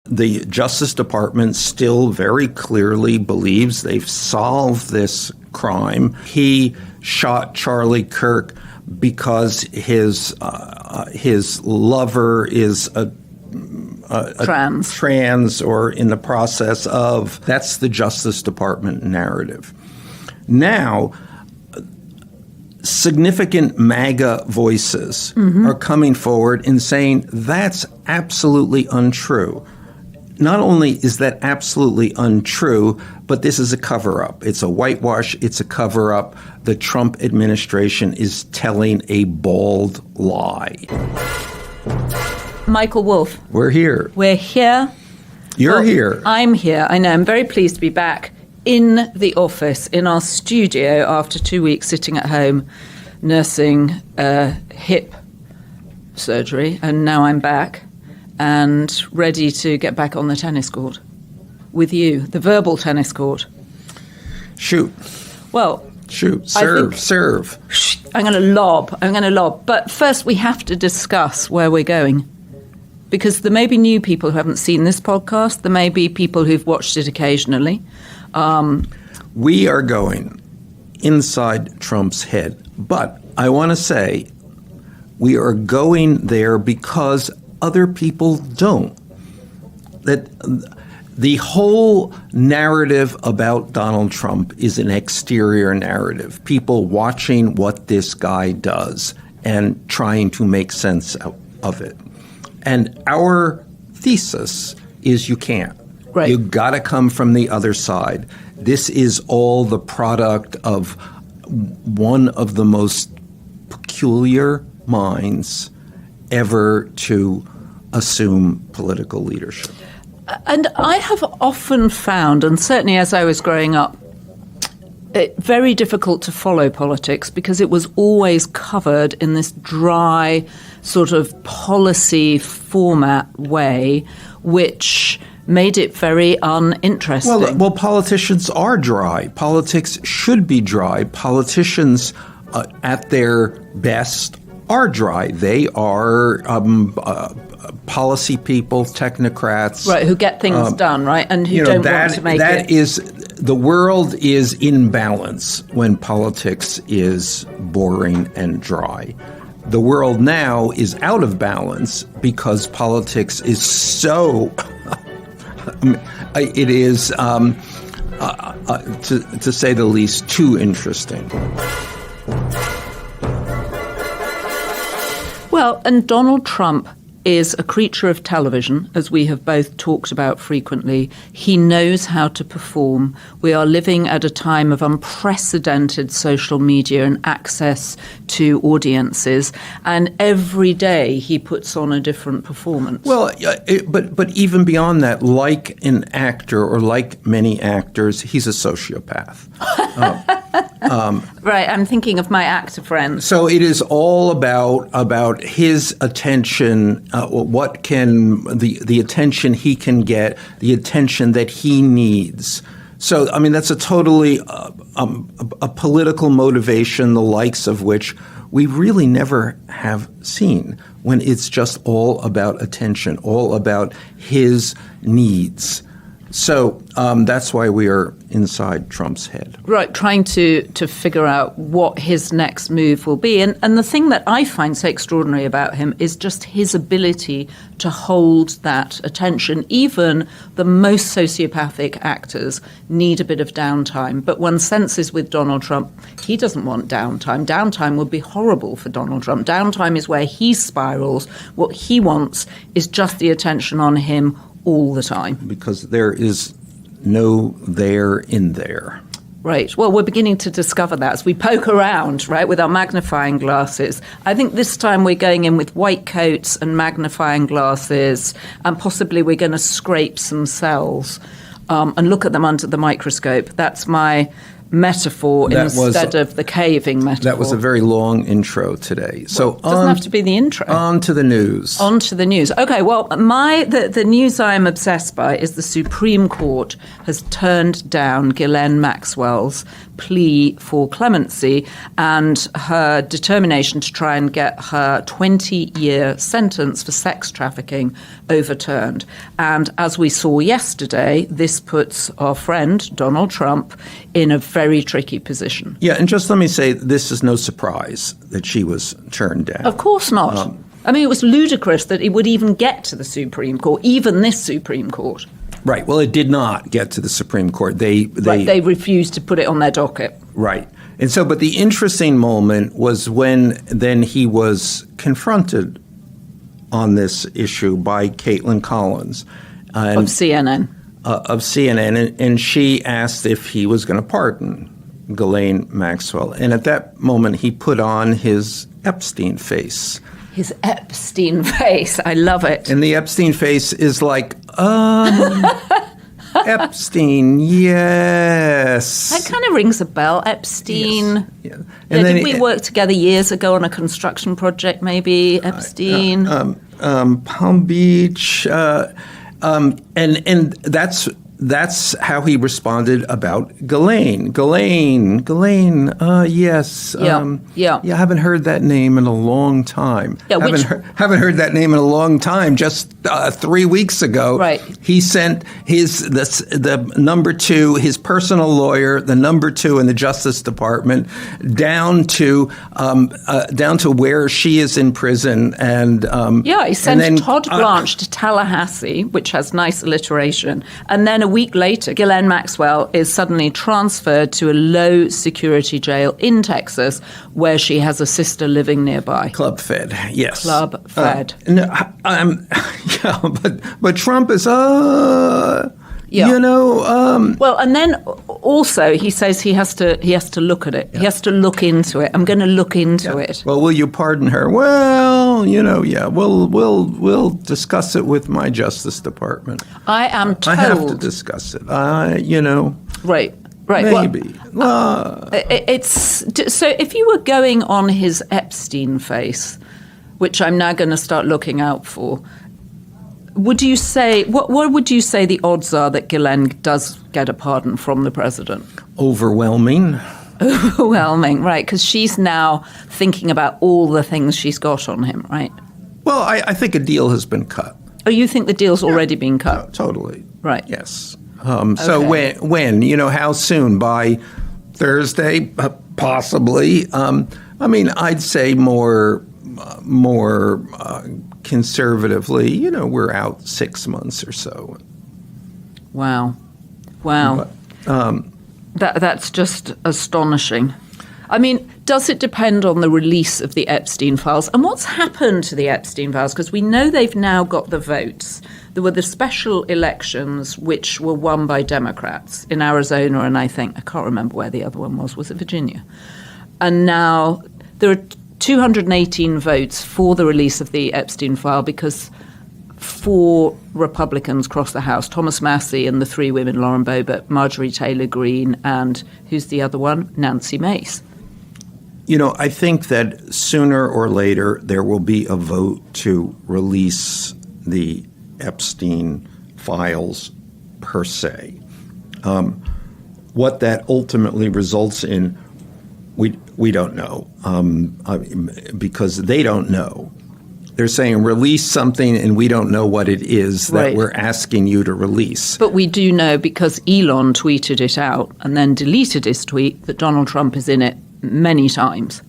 the Justice Department still very clearly believes they've solved this crime. He shot Charlie Kirk because his lover is a trans or in the process of. That's the Justice Department narrative. Now, significant MAGA voices are coming forward and saying that's absolutely untrue. Not only is that absolutely untrue, but this is a cover-up. It's a whitewash. It's a cover-up. The Trump administration is telling a bald lie. Michael Wolff. We're here. We're here. You're here. I'm here. I know. I'm very pleased to be back in the office, in our studio, after 2 weeks sitting at home nursing hip surgery. And now I'm back and ready to get back on the tennis court with you, the verbal tennis court. Shoot. Well, shoot. Serve. I'm going to lob. But first we have to discuss where we're going. Because there may be new people who haven't seen this podcast. There may be people who've watched it occasionally. We are going inside Trump's head. But I want to say we are going there because other people don't. That the whole narrative about Donald Trump is an exterior narrative. People watching what this guy does and trying to make sense of it. And our thesis is you can't. Right. You got to come from the other side. This is all the product of one of the most peculiar minds ever to assume political leadership. And I have often found, and certainly as I was growing up, it very difficult to follow politics because it was always covered in this dry sort of policy format way, which made it very uninteresting. Well, politicians are dry. Politics should be dry. Politicians, at their best, are dry. They are policy people, technocrats. Right, who get things done, right, and who don't want to make it. The world is in balance when politics is boring and dry. The world now is out of balance because politics is so... it is, to say the least, too interesting. Well, and Donald Trump is a creature of television, as we have both talked about frequently. He knows how to perform. We are living at a time of unprecedented social media and access to audiences, and every day he puts on a different performance. Well, but even beyond that, like an actor or like many actors, he's a sociopath. Right, I'm thinking of my actor friends. So it is all about his attention. What can the attention he can get, the attention that he needs. So I mean that's a totally a political motivation, the likes of which we really never have seen. When it's just all about attention, all about his needs. So that's why we are inside Trump's head. Right, trying to figure out what his next move will be. And the thing that I find so extraordinary about him is just his ability to hold that attention. Even the most sociopathic actors need a bit of downtime. But one senses with Donald Trump, he doesn't want downtime. Downtime would be horrible for Donald Trump. Downtime is where he spirals. What he wants is just the attention on him all the time. Because there is no there in there. Right. Well, we're beginning to discover that as we poke around, right, with our magnifying glasses. I think this time we're going in with white coats and magnifying glasses, and possibly we're going to scrape some cells and look at them under the microscope. That's my metaphor instead of the caving metaphor. That was a very long intro today. So it doesn't have to be the intro. On to the news. On to the news. Okay, well, the news I am obsessed by is the Supreme Court has turned down Ghislaine Maxwell's plea for clemency and her determination to try and get her 20-year sentence for sex trafficking overturned. And as we saw yesterday, this puts our friend Donald Trump in a very tricky position. Yeah, and just let me say, this is no surprise that she was turned down. Of course not. I mean, it was ludicrous that it would even get to the Supreme Court, even this Supreme Court. Right. Well, it did not get to the Supreme Court. They refused to put it on their docket. Right. And so, but the interesting moment was when then he was confronted on this issue by Caitlin Collins. Of CNN. And she asked if he was going to pardon Ghislaine Maxwell. And at that moment, he put on his Epstein face. His Epstein face. I love it. And the Epstein face is like, Epstein, yes. That kind of rings a bell. Epstein. Yes. Yeah. And did we work together years ago on a construction project, maybe? Epstein? Palm Beach. And that's how he responded about Ghislaine. Yes. Yeah, I haven't heard that name in a long time. Yeah, haven't heard that name in a long time. Just 3 weeks ago, right. He sent the number two, his personal lawyer, the number two in the Justice Department, down to where she is in prison, and he sent Todd Blanche to Tallahassee, which has nice alliteration, and then a week later, Ghislaine Maxwell is suddenly transferred to a low-security jail in Texas, where she has a sister living nearby. Club Fed, yes. Club Fed. But Trump is, Well, and then also he says he has to look at it. Yeah. He has to look into it. I'm going to look into it. Well, will you pardon her? Well, we'll discuss it with my Justice Department. I am told. I have to discuss it. Right. Maybe. It's so. If you were going on his Epstein face, which I'm now going to start looking out for. Would you say what would you say the odds are that Ghislaine does get a pardon from the president? Overwhelming, right? Because she's now thinking about all the things she's got on him, right? Well, I think a deal has been cut. Oh, you think the deal's already been cut? No, totally. Right. Yes. So when how soon? By Thursday, possibly. I'd say more conservatively, we're out 6 months or so. Wow. But, that's just astonishing. I mean, does it depend on the release of the Epstein files? And what's happened to the Epstein files? Because we know they've now got the votes. There were the special elections, which were won by Democrats in Arizona, and I can't remember where the other one was. Was it Virginia? And now there are 218 votes for the release of the Epstein file because 4 Republicans crossed the House, Thomas Massie and the 3 women, Lauren Boebert, Marjorie Taylor Greene, and who's the other one? Nancy Mace. I think that sooner or later there will be a vote to release the Epstein files per se. What that ultimately results in, we don't know, because they don't know. They're saying release something and we don't know what it is that we're asking you to release. But we do know because Elon tweeted it out and then deleted his tweet that Donald Trump is in it many times.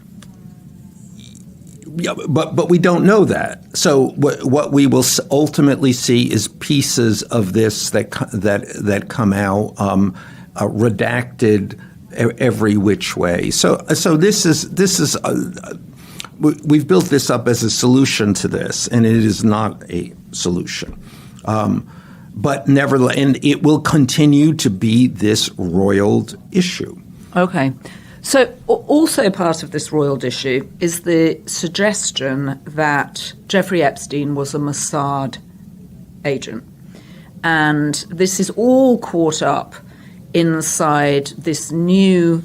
Yeah, but we don't know that. So what we will ultimately see is pieces of this that come out redacted every which way. So this is we've built this up as a solution to this, and it is not a solution. But nevertheless, and it will continue to be this roiled issue. Okay. So also part of this roiled issue is the suggestion that Jeffrey Epstein was a Mossad agent. And this is all caught up inside this new,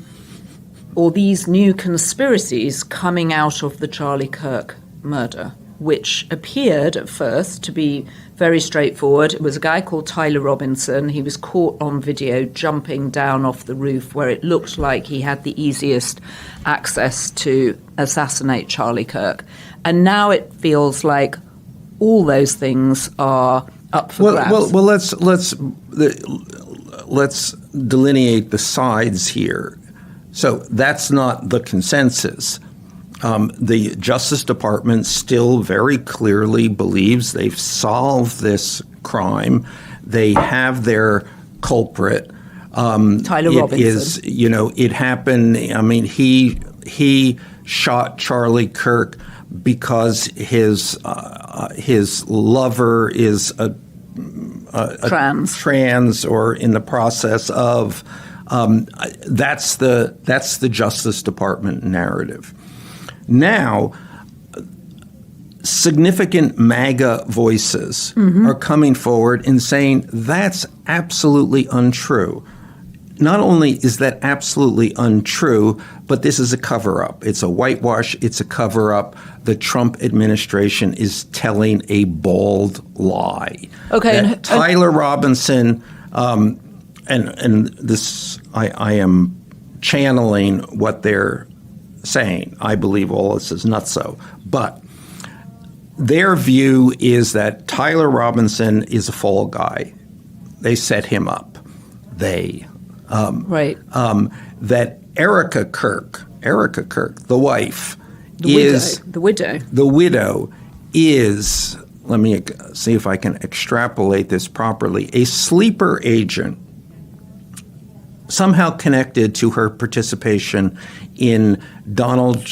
or these new conspiracies coming out of the Charlie Kirk murder, which appeared at first to be very straightforward. It was a guy called Tyler Robinson. He was caught on video jumping down off the roof where it looked like he had the easiest access to assassinate Charlie Kirk. And now it feels like all those things are up for grabs. Well, let's delineate the sides here. So that's not the consensus. The Justice Department still very clearly believes they've solved this crime. They have their culprit. Tyler Robinson. It happened. I mean, he shot Charlie Kirk because his lover is a trans or in the process of. That's the Justice Department narrative. Now, significant MAGA voices are coming forward and saying that's absolutely untrue. Not only is that absolutely untrue, but this is a cover-up. It's a whitewash. It's a cover-up. The Trump administration is telling a bald lie. Okay. Tyler Robinson, and this, I am channeling what they're saying. I believe all this is nutso. But their view is that Tyler Robinson is a fall guy. They set him up. Right. That Erica Kirk, the wife, the widow is, let me see if I can extrapolate this properly, a sleeper agent somehow connected to her participation in a Donald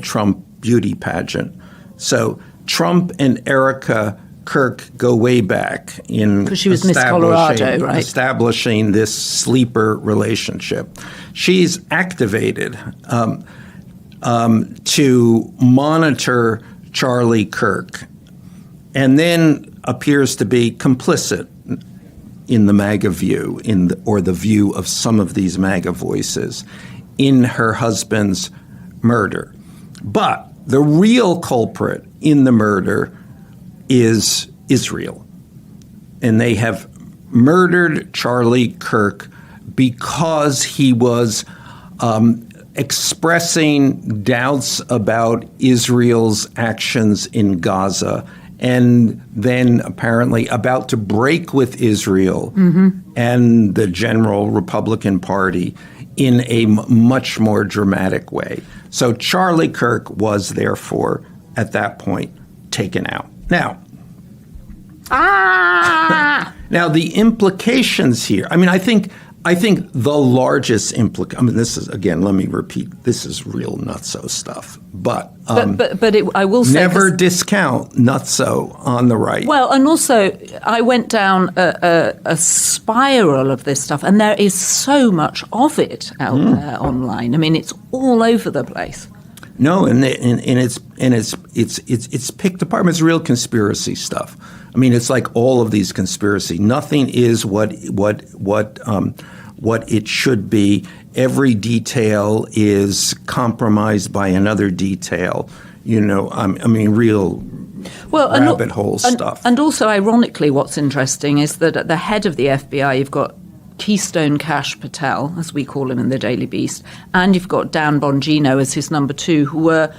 Trump beauty pageant. So Trump and Erica Kirk go way back in because she was Miss Colorado, right? Establishing this sleeper relationship. She's activated to monitor Charlie Kirk, and then appears to be complicit in the MAGA view, or the view of some of these MAGA voices, in her husband's murder. But the real culprit in the murder is Israel. And they have murdered Charlie Kirk because he was expressing doubts about Israel's actions in Gaza, and then apparently about to break with Israel and the general Republican Party in a much more dramatic way. So Charlie Kirk was therefore, at that point, taken out. Now, the implications here, I mean, I think the largest this is, again, let me repeat, this is real nutso stuff. But I will say never discount nutso on the right. Well, and also I went down a spiral of this stuff, and there is so much of it out there online. I mean, it's all over the place. No, and it's picked apart. It's real conspiracy stuff. I mean, it's like all of these conspiracy. Nothing is what it should be. Every detail is compromised by another detail. Real rabbit hole stuff. And also, ironically, what's interesting is that at the head of the FBI, you've got Keystone Cash Patel, as we call him in the Daily Beast, and you've got Dan Bongino as his number two, who were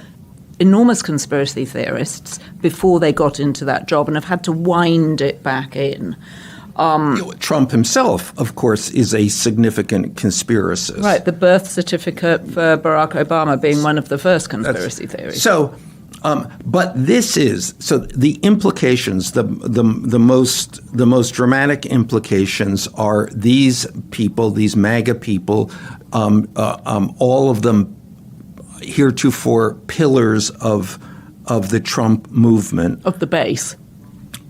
enormous conspiracy theorists before they got into that job and have had to wind it back in. Trump himself, of course, is a significant conspiracist. Right, the birth certificate for Barack Obama being one of the first conspiracy theories. So, but this is, so the implications, the most dramatic implications are these people, these MAGA people, all of them heretofore pillars of the Trump movement, of the base,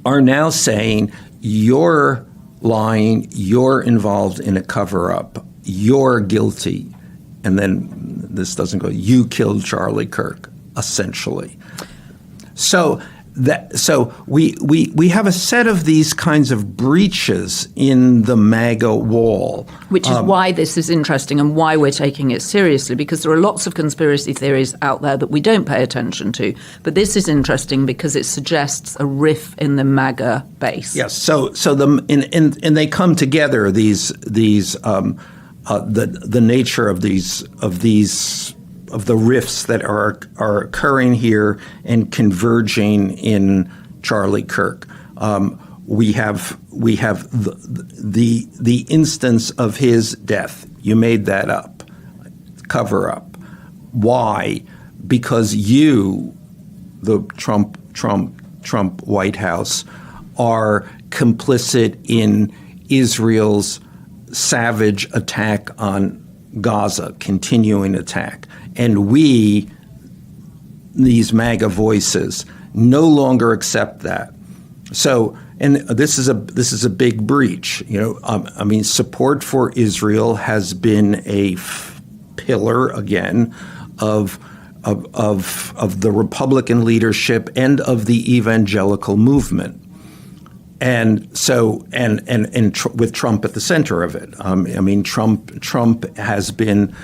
are now saying, you're lying, you're involved in a cover-up, you're guilty. And then this doesn't go, you killed Charlie Kirk, essentially. So So we have a set of these kinds of breaches in the MAGA wall. Which is why this is interesting and why we're taking it seriously, because there are lots of conspiracy theories out there that we don't pay attention to. But this is interesting because it suggests a riff in the MAGA base. Yes. So and they come together, the nature of the rifts that are occurring here and converging in Charlie Kirk. We have the instance of his death. You made that up, cover up. Why? Because you, the Trump White House, are complicit in Israel's savage attack on Gaza, continuing attack. And we, these MAGA voices, no longer accept that. So, and this is a big breach. Support for Israel has been a pillar again of the Republican leadership and of the evangelical movement. And so, with Trump at the center of it. Trump has been.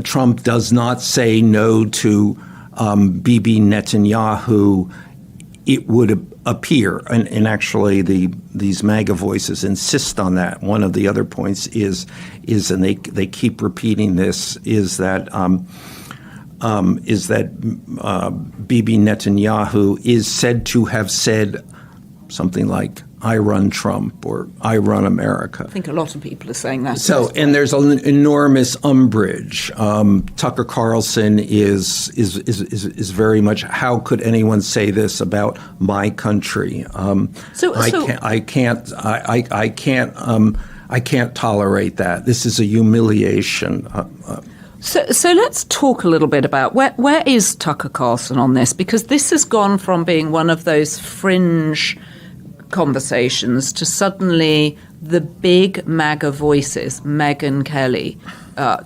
Trump does not say no to Bibi Netanyahu. It would appear, and actually these MAGA voices insist on that. One of the other points is, and they keep repeating this, is that Bibi Netanyahu is said to have said something like, "I run Trump" or "I run America." I think a lot of people are saying that. So, and there's an enormous umbrage. Tucker Carlson is very much, how could anyone say this about my country? I can't tolerate that. This is a humiliation. So let's talk a little bit about where is Tucker Carlson on this, because this has gone from being one of those fringe conversations to suddenly the big MAGA voices, Megyn Kelly,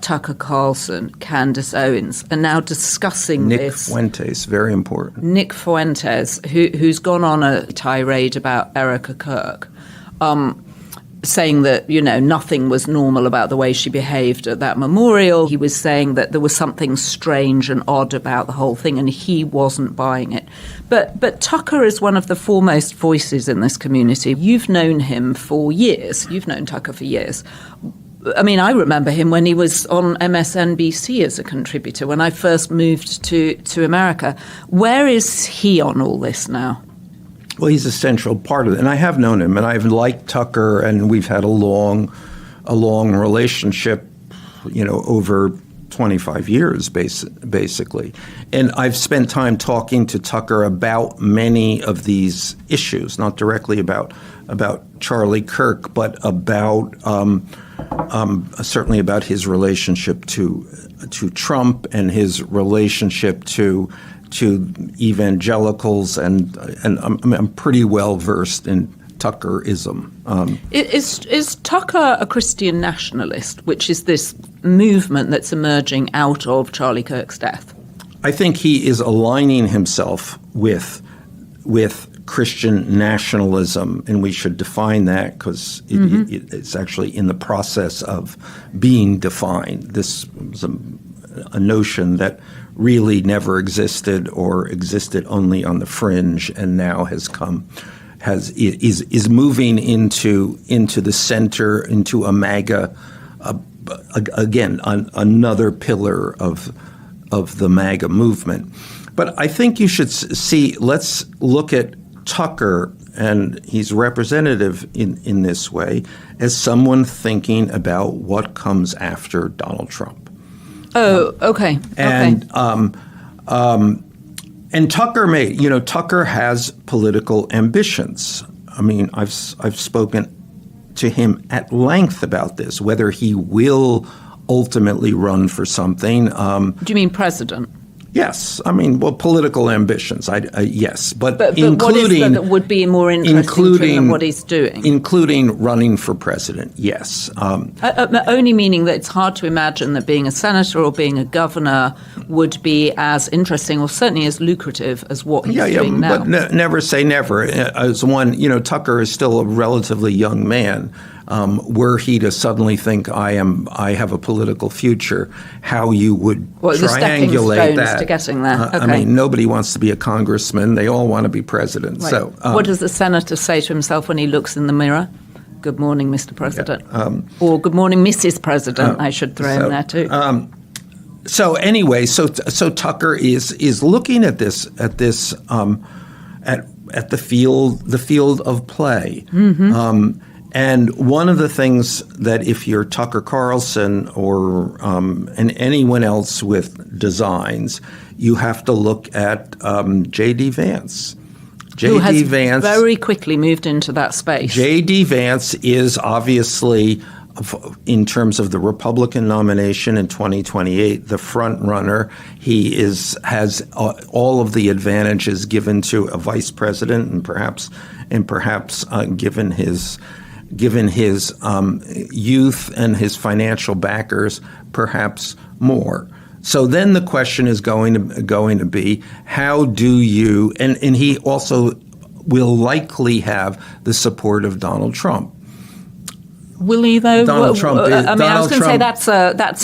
Tucker Carlson, Candace Owens, are now discussing this. Nick Fuentes, very important. Nick Fuentes, who's gone on a tirade about Erica Kirk, saying that, nothing was normal about the way she behaved at that memorial. He was saying that there was something strange and odd about the whole thing, and he wasn't buying it. But Tucker is one of the foremost voices in this community. You've known him for years. You've known Tucker for years. I remember him when he was on MSNBC as a contributor, when I first moved to America. Where is he on all this now? Well, he's a central part of it, and I have known him, and I've liked Tucker, and we've had a long relationship, over 25 years, basically. And I've spent time talking to Tucker about many of these issues, not directly about Charlie Kirk, but about certainly about his relationship to Trump and his relationship to evangelicals, and I'm pretty well versed in Tuckerism. Is Tucker a Christian nationalist, which is this movement that's emerging out of Charlie Kirk's death? I think he is aligning himself with Christian nationalism, and we should define that because it's actually in the process of being defined. This was a notion that really never existed or existed only on the fringe, and now is moving into the center, into a MAGA, again, another pillar of the MAGA movement. But I think you should let's look at Tucker, and he's representative in this way, as someone thinking about what comes after Donald Trump. Oh, okay. And Tucker has political ambitions. I've spoken to him at length about this, whether he will ultimately run for something. Do you mean president? Yes, I mean, well, political ambitions. Yes, but including what is that would be more interesting to him than what he's doing, including running for president. Yes, only meaning that it's hard to imagine that being a senator or being a governor would be as interesting or certainly as lucrative as what he's doing now. But never say never. As one, Tucker is still a relatively young man. Were he to suddenly think I have a political future, how you would triangulate that? To getting there. Okay. I mean, nobody wants to be a congressman; they all want to be president. Right. So, what does the senator say to himself when he looks in the mirror? Good morning, Mr. President, or good morning, Mrs. President. I should throw in there too. So anyway, so Tucker is looking at this at the field of play. Mm-hmm. And one of the things that if you're Tucker Carlson or and anyone else with designs, you have to look at J.D. Vance. Who has very quickly moved into that space. J.D. Vance is obviously, in terms of the Republican nomination in 2028, the front runner. He has all of the advantages given to a vice president, and perhaps given his youth and his financial backers, perhaps more. So then the question is going to be, how do you, and he also will likely have the support of Donald Trump. Will he, though? Donald Trump is, I was going to say that's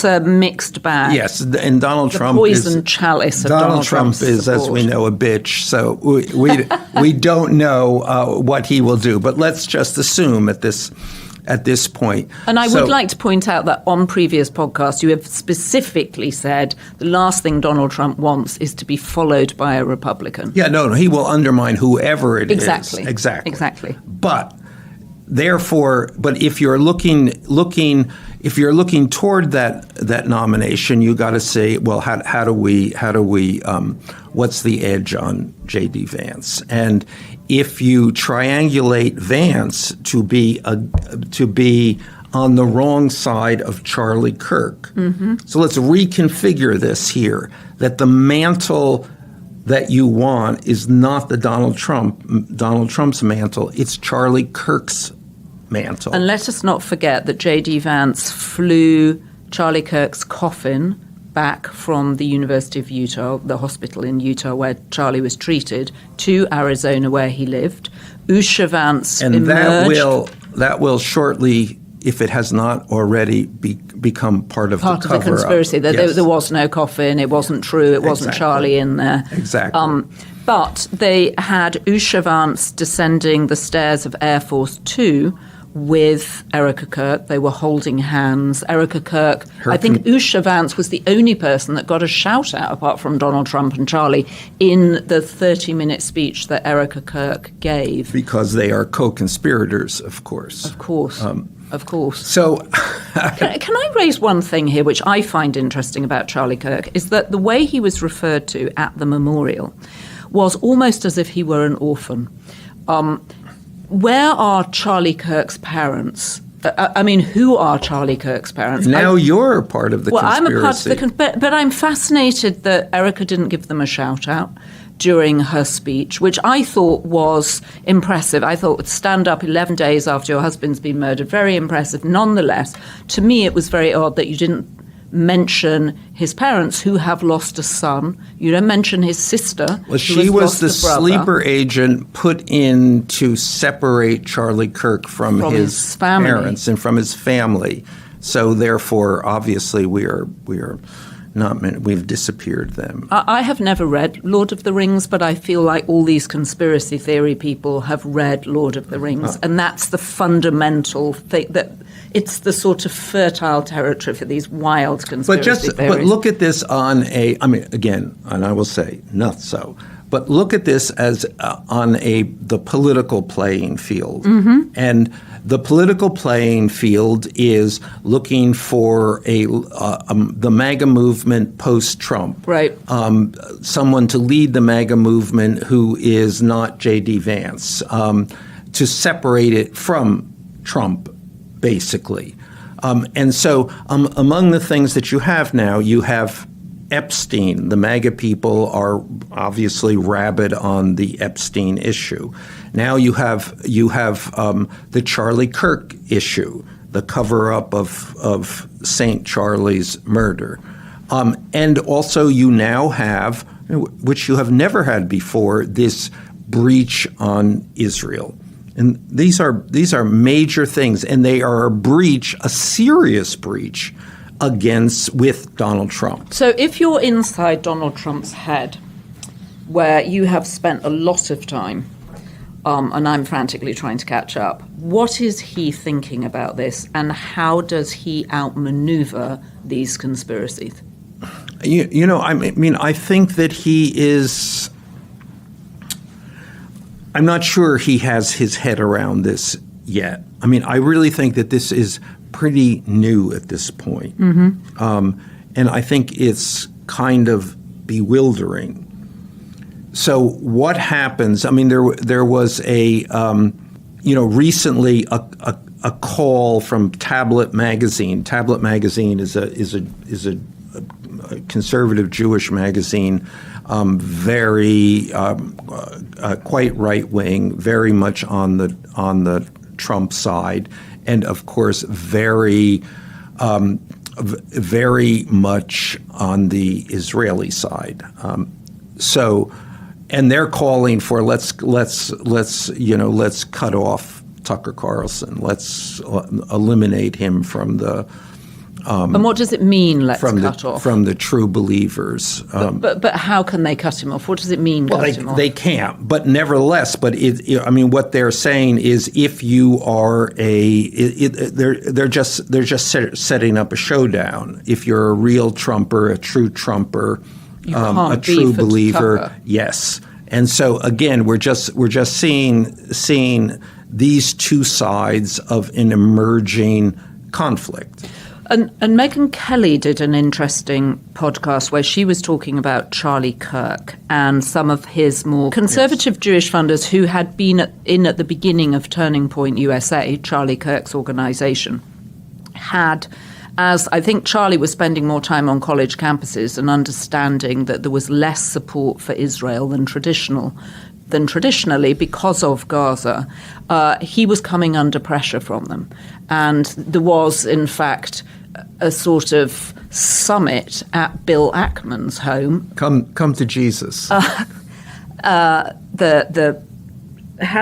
a mixed bag. Yes, and Donald Trump is the poison chalice of Donald Trump is, support. as we know, a bitch. So we don't know what he will do. But let's just assume at this point. And I would like to point out that on previous podcasts, you have specifically said the last thing Donald Trump wants is to be followed by a Republican. Yeah, no, he will undermine whoever it is. Exactly. But therefore, if you're looking toward that nomination, you got to say, well, how do we what's the edge on J.D. Vance? And if you triangulate Vance to be on the wrong side of Charlie Kirk, so let's reconfigure this here, that the mantle that you want is not the Donald Trump's mantle, it's Charlie Kirk's mantle. And let us not forget that J.D. Vance flew Charlie Kirk's coffin back from the University of Utah, the hospital in Utah where Charlie was treated, to Arizona where he lived. Usha Vance and emerged. that will shortly, if it has not already, become part of the conspiracy. Yes. There was no coffin. It wasn't true. It wasn't Charlie in there. Exactly. But they had Usha Vance descending the stairs of Air Force 2 with Erica Kirk. They were holding hands. Erica Kirk, I think Usha Vance was the only person that got a shout out, apart from Donald Trump and Charlie, in the 30-minute speech that Erica Kirk gave. Because they are co-conspirators, of course. Of course. So can I raise one thing here which I find interesting about Charlie Kirk is that the way he was referred to at the memorial was almost as if he were an orphan. Where are Charlie Kirk's parents? I mean, who are Charlie Kirk's parents? Now you're part of the conspiracy. I'm a part of the conspiracy, but I'm fascinated that Erica didn't give them a shout-out during her speech, which I thought was impressive. I thought, stand up 11 days after your husband's been murdered, very impressive. Nonetheless, to me, it was very odd that you didn't mention his parents, who have lost a son. You don't mention his sister. Well, she was the sleeper agent put in to separate Charlie Kirk from his parents and from his family. So therefore, obviously, we've disappeared them. I have never read Lord of the Rings, but I feel like all these conspiracy theory people have read Lord of the Rings, and that's the fundamental thing, that it's the sort of fertile territory for these wild conspiracy theories. But look at this again, and I will say, not so, but look at this as on the political playing field. Mm-hmm. And the political playing field is looking for the MAGA movement post-Trump. Right. Someone to lead the MAGA movement who is not J.D. Vance, to separate it from Trump, basically. And so among the things that you have now, you have Epstein. The MAGA people are obviously rabid on the Epstein issue. Now you have the Charlie Kirk issue, the cover-up of St. Charlie's murder. And also you now have, which you have never had before, this breach on Israel. And these are major things, and they are a serious breach with Donald Trump. So if you're inside Donald Trump's head, where you have spent a lot of time, and I'm frantically trying to catch up, what is he thinking about this, and how does he outmaneuver these conspiracies? I think that he is. I'm not sure he has his head around this yet. I mean, I really think that this is pretty new at this point. And I think it's kind of bewildering. So what happens? I mean, there was recently a call from Tablet magazine. Tablet magazine is a conservative Jewish magazine, very quite right wing, very much on the Trump side, and of course very much on the Israeli side. And they're calling for let's cut off Tucker Carlson. Let's eliminate him from the. And what does it mean? Let's cut off from the true believers. But how can they cut him off? What does it mean? Well, cut him off? They can't. But nevertheless, what they're saying is, if you are they're just setting up a showdown. If you're a real Trumper, a true Trumper, a true believer, Tucker. yes. And so again, we're just seeing these two sides of an emerging conflict. And Megyn Kelly did an interesting podcast where she was talking about Charlie Kirk and some of his more conservative Jewish funders who had been at the beginning of Turning Point USA, Charlie Kirk's organization, had, as I think Charlie was spending more time on college campuses and understanding that there was less support for Israel than traditionally because of Gaza, he was coming under pressure from them. And there was, in fact, a sort of summit at Bill Ackman's home. Come to Jesus. How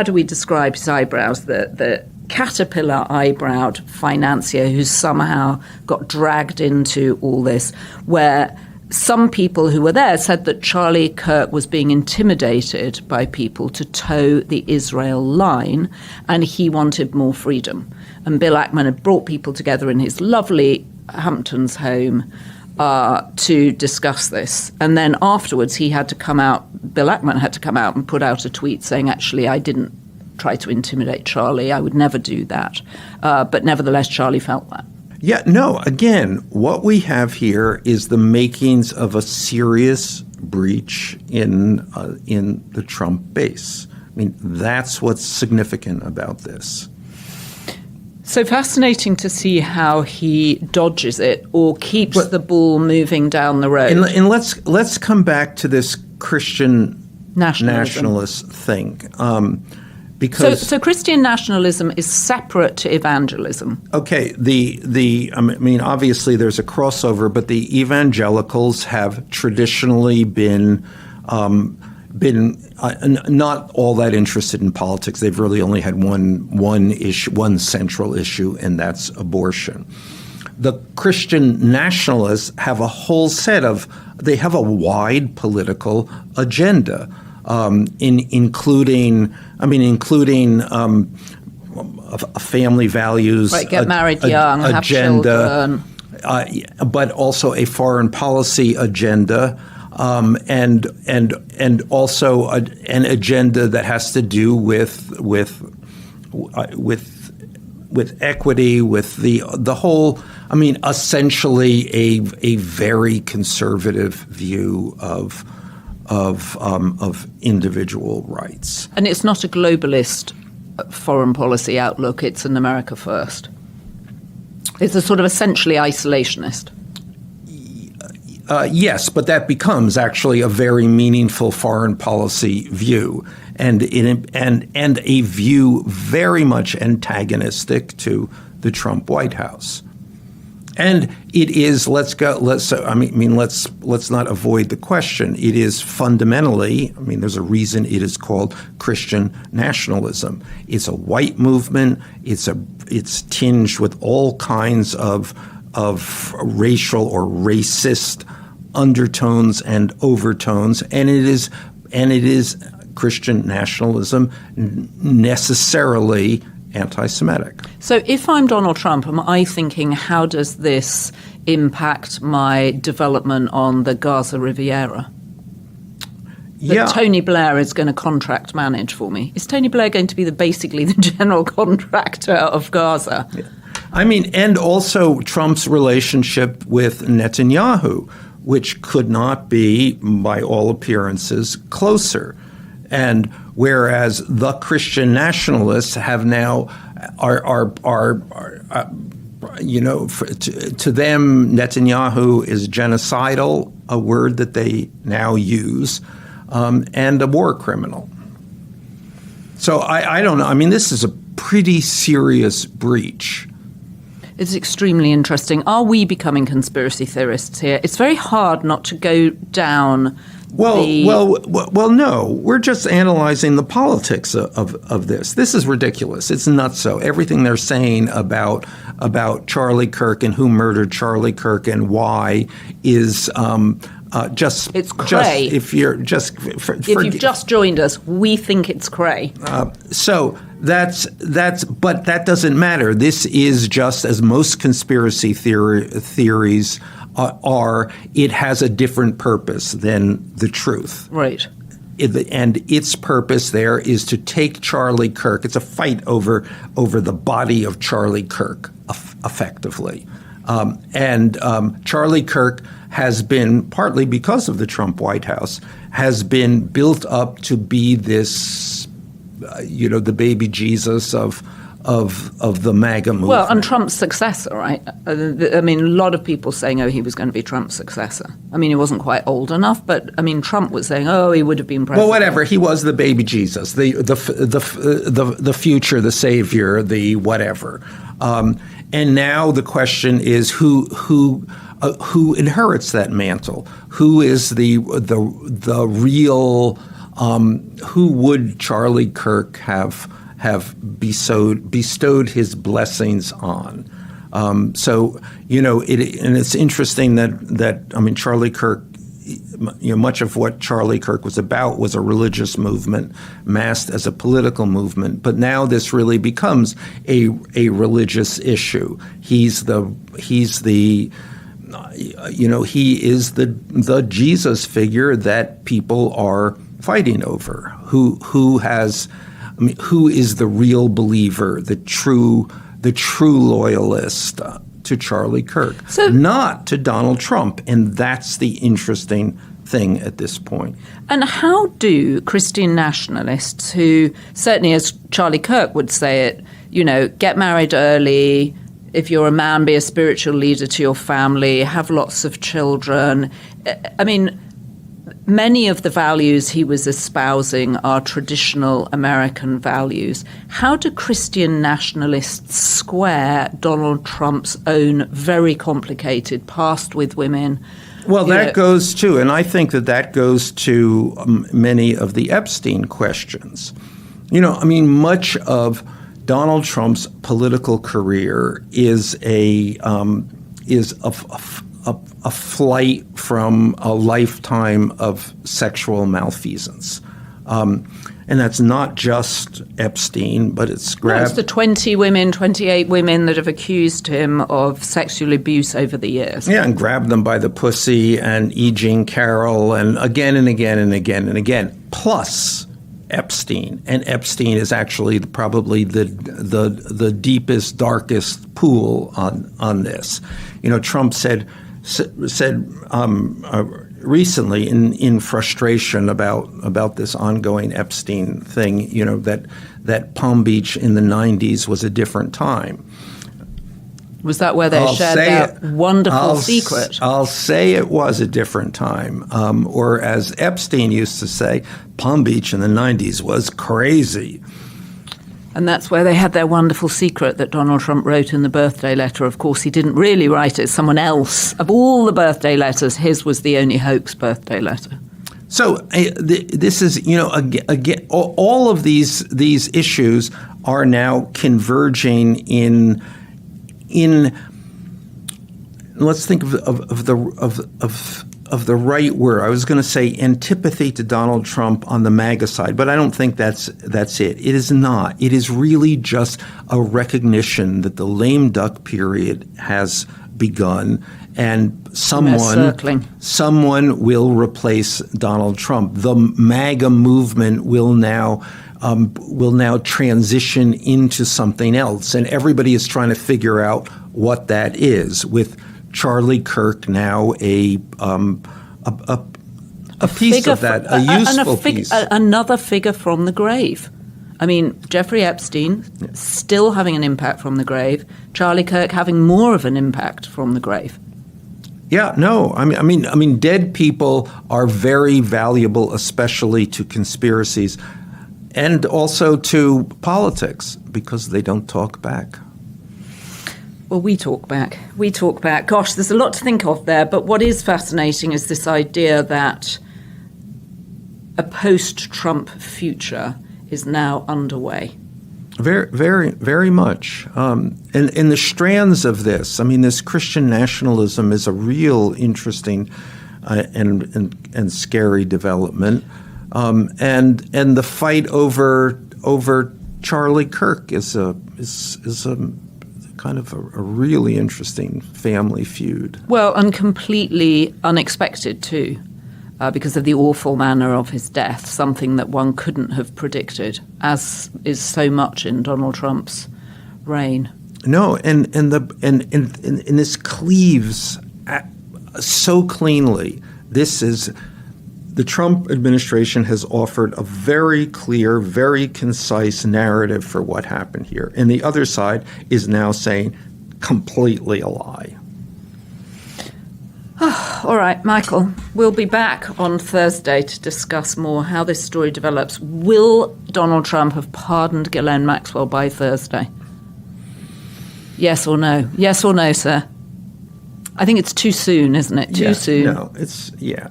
do we describe his eyebrows? The caterpillar eyebrowed financier who somehow got dragged into all this, where some people who were there said that Charlie Kirk was being intimidated by people to toe the Israel line, and he wanted more freedom. And Bill Ackman had brought people together in his lovely Hamptons home to discuss this. And then afterwards Bill Ackman had to come out and put out a tweet saying, actually, I didn't try to intimidate Charlie. I would never do that. But nevertheless, Charlie felt that. Yeah, no, again, what we have here is the makings of a serious breach in the Trump base. I mean, that's what's significant about this. So fascinating to see how he dodges it or keeps the ball moving down the road. And let's come back to this Christian nationalist thing. Because so Christian nationalism is separate to evangelism. Okay, obviously there's a crossover, but the evangelicals have traditionally been not all that interested in politics. They've really only had one issue, one central issue, and that's abortion. The Christian nationalists have a whole they have a wide political agenda. Including a family values, right, get married young, agenda, have children, but also a foreign policy agenda, and also an agenda that has to do with equity, with the whole. Essentially a very conservative view of individual rights. And it's not a globalist foreign policy outlook, it's an America first. It's a sort of essentially isolationist. Yes, but that becomes actually a very meaningful foreign policy view, and a view very much antagonistic to the Trump White House. And it is, let's not avoid the question. It is fundamentally, there's a reason it is called Christian nationalism. It's a white movement. It's tinged with all kinds of racial or racist undertones and overtones, and it is Christian nationalism necessarily anti-Semitic. So if I'm Donald Trump, am I thinking, how does this impact my development on the Gaza Riviera? That Tony Blair is going to contract manage for me. Is Tony Blair going to be basically the general contractor of Gaza? Yeah. And also Trump's relationship with Netanyahu, which could not be, by all appearances, closer. And whereas the Christian nationalists have now to them, Netanyahu is genocidal, a word that they now use, and a war criminal. So I don't know. This is a pretty serious breach. It's extremely interesting. Are we becoming conspiracy theorists here? It's very hard not to go down. Well, no. We're just analyzing the politics of this. This is ridiculous. It's nutso. Everything they're saying about Charlie Kirk and who murdered Charlie Kirk and why is just. It's cray. If you've just joined us, we think it's cray. So but that doesn't matter. This is just as most conspiracy theories are. It has a different purpose than the truth. Right. And its purpose there is to take Charlie Kirk. It's a fight over the body of Charlie Kirk, effectively. Charlie Kirk has been, partly because of the Trump White House, has been built up to be this, the baby Jesus of the MAGA movement. Well, and Trump's successor, right? A lot of people saying, he was going to be Trump's successor. He wasn't quite old enough, but Trump was saying, he would have been president. Well, whatever. He was the baby Jesus, the future, the savior, the whatever. And now the question is who inherits that mantle? Who is the real? Who would Charlie Kirk have bestowed his blessings on? And it's interesting that Charlie Kirk, much of what Charlie Kirk was about was a religious movement masked as a political movement. But now this really becomes a religious issue. He is the Jesus figure that people are fighting over. Who is the real believer, the true loyalist to Charlie Kirk, not to Donald Trump. And that's the interesting thing at this point. And how do Christian nationalists, who certainly, as Charlie Kirk would say it, get married early, if you're a man, be a spiritual leader to your family, have lots of children. Many of the values he was espousing are traditional American values. How do Christian nationalists square Donald Trump's own very complicated past with women? Well, that goes to, and I think that goes to many of the Epstein questions. Much of Donald Trump's political career is a flight from a lifetime of sexual malfeasance. And that's not just Epstein, but it's it's the 28 women that have accused him of sexual abuse over the years. Yeah, and grabbed them by the pussy, and E. Jean Carroll, and again and again and again and again, plus Epstein. And Epstein is actually probably the deepest, darkest pool on this. Trump said recently in frustration about this ongoing Epstein thing, that Palm Beach in the 90s was a different time. Was that where they shared that wonderful secret? I'll say it was a different time. Or as Epstein used to say, Palm Beach in the 90s was crazy. And that's where they had their wonderful secret that Donald Trump wrote in the birthday letter. Of course, he didn't really write it. Someone else. Of all the birthday letters, his was the only hoax birthday letter. So this is, again, all of these issues are now converging in. Let's think of the right word. I was going to say antipathy to Donald Trump on the MAGA side, but I don't think that's it. It is not. It is really just a recognition that the lame duck period has begun, and someone will replace Donald Trump. The MAGA movement will now transition into something else, and everybody is trying to figure out what that is. With Charlie Kirk now a piece of that, a useful piece, another figure from the grave. I mean, Jeffrey Epstein still having an impact from the grave. Charlie Kirk having more of an impact from the grave. Yeah, no, I mean, dead people are very valuable, especially to conspiracies, and also to politics, because they don't talk back. Well, we talk back. Gosh, there's a lot to think of there. But what is fascinating is this idea that a post-Trump future is now underway. Very, very, very much. And the strands of this, I mean, this Christian nationalism is a real interesting and scary development. And the fight over Charlie Kirk is a kind of a really interesting family feud. Well, and completely unexpected too, because of the awful manner of his death, something that one couldn't have predicted, as is so much in Donald Trump's reign. No, and this cleaves so cleanly. This is the Trump administration has offered a very clear, very concise narrative for what happened here. And the other side is now saying completely a lie. All right, Michael, we'll be back on Thursday to discuss more how this story develops. Will Donald Trump have pardoned Ghislaine Maxwell by Thursday? Yes or no? Yes or no, sir? I think it's too soon, isn't it? Too soon. No, it's, yeah.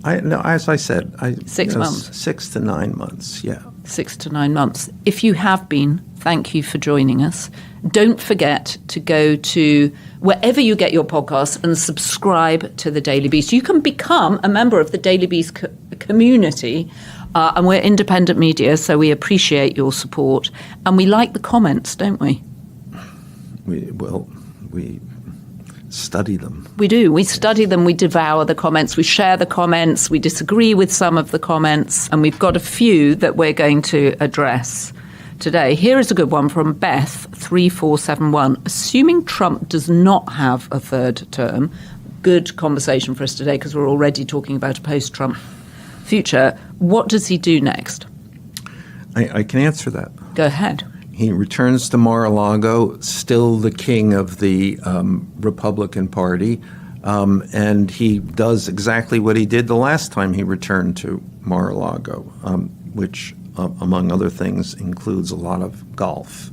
As I said, 6 months. 6 to 9 months, yeah. 6 to 9 months. If you have been, thank you for joining us. Don't forget to go to wherever you get your podcasts and subscribe to The Daily Beast. You can become a member of the Daily Beast community, and we're independent media, so we appreciate your support. And we like the comments, don't we? We study them. We do. We study them. We devour the comments. We share the comments. We disagree with some of the comments. And we've got a few that we're going to address today. Here is a good one from Beth 3471. Assuming Trump does not have a third term, good conversation for us today because we're already talking about a post-Trump future. What does he do next? I can answer that. Go ahead. He returns to Mar-a-Lago, still the king of the Republican Party, and he does exactly what he did the last time he returned to Mar-a-Lago, which, among other things, includes a lot of golf.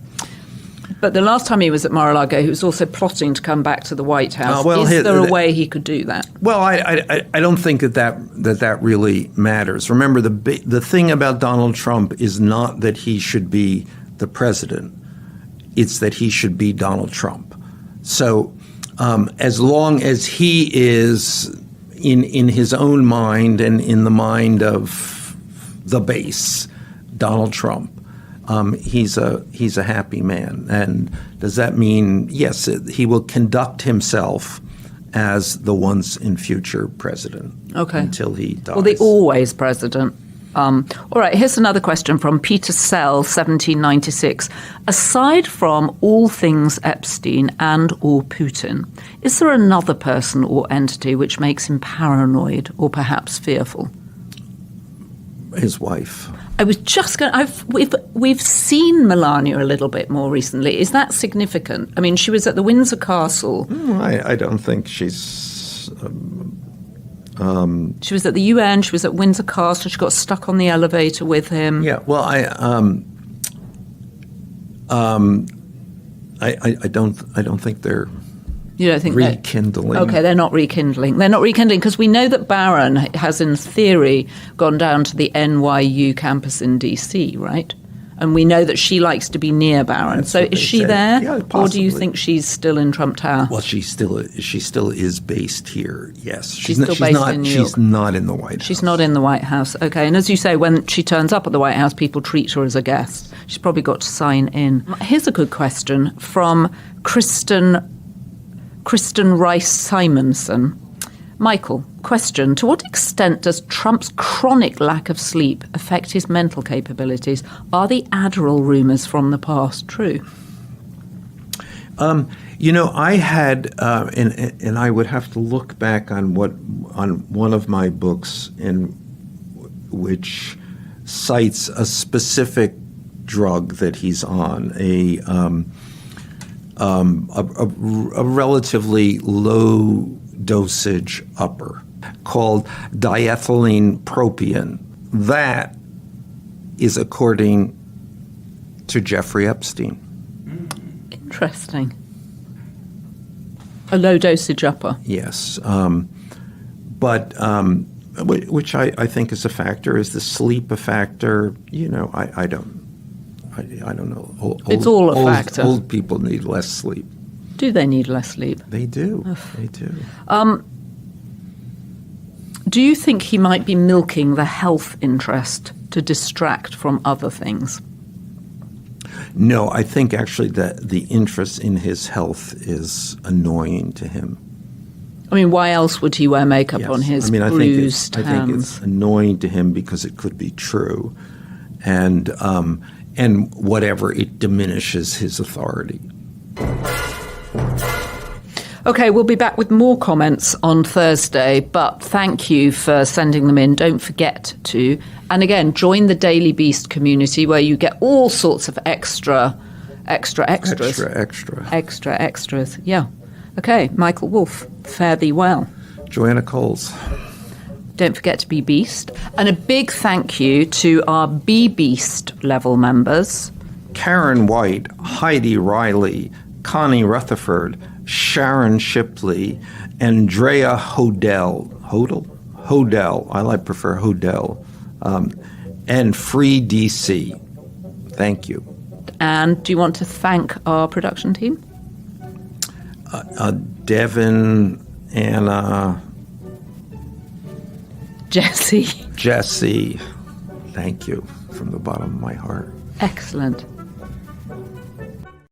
But the last time he was at Mar-a-Lago, he was also plotting to come back to the White House. Is there a way he could do that? Well, I don't think that really matters. Remember, the thing about Donald Trump is not that he should be the president. It's that he should be Donald Trump. So as long as he is in his own mind and in the mind of the base, Donald Trump, he's a happy man. And does that mean, yes, he will conduct himself as the once and future president until he dies? Well, the always president. All right, here's another question from Peter Sell, 1796. Aside from all things Epstein and or Putin, is there another person or entity which makes him paranoid or perhaps fearful? His wife. I was just going. We've seen Melania a little bit more recently. Is that significant? I mean, she was at the Windsor Castle. I don't think she's. She was at the UN. She was at Windsor Castle. She got stuck on the elevator with him. Yeah. Well, I don't think they're. You don't think rekindling? Okay, they're not rekindling. They're not rekindling because we know that Barron has, in theory, gone down to the NYU campus in DC, right? And we know that she likes to be near Barron. That's so what is they she say. there, Yeah, or possibly. do you think she's still in Trump Tower? Well, she still is based here. Yes, She's still based in New York. She's not in the White House. She's not in the White House. Okay, and as you say, when she turns up at the White House, people treat her as a guest. She's probably got to sign in. Here's a good question from Kristen Rice Simonson. Michael, question. To what extent does Trump's chronic lack of sleep affect his mental capabilities? Are the Adderall rumors from the past true? I had, and I would have to look back on one of my books in which cites a specific drug that he's on, a relatively low dosage upper called diethylene propionate. That is according to Jeffrey Epstein. Interesting. A low dosage upper. Yes. But which I think is a factor. Is the sleep a factor? I don't know. It's all a factor. Old people need less sleep. Do they need less sleep? They do. They do. Do you think he might be milking the health interest to distract from other things? No, I think actually that the interest in his health is annoying to him. I mean, why else would he wear makeup Yes. on his I bruised think hands? it's annoying to him because it could be true, and whatever, it diminishes his authority. Okay, we'll be back with more comments on Thursday, but thank you for sending them in. Don't forget to, and again, join the Daily Beast community where you get all sorts of extras. Extras, yeah. Okay, Michael Wolff, fare thee well. Joanna Coles. Don't forget to be Beast. And a big thank you to our Be Beast level members. Karen White, Heidi Riley, Connie Rutherford, Sharon Shipley, Andrea Hodel, I prefer Hodel, and Free DC. Thank you. And do you want to thank our production team? Devin, Anna, Jesse. Thank you from the bottom of my heart. Excellent.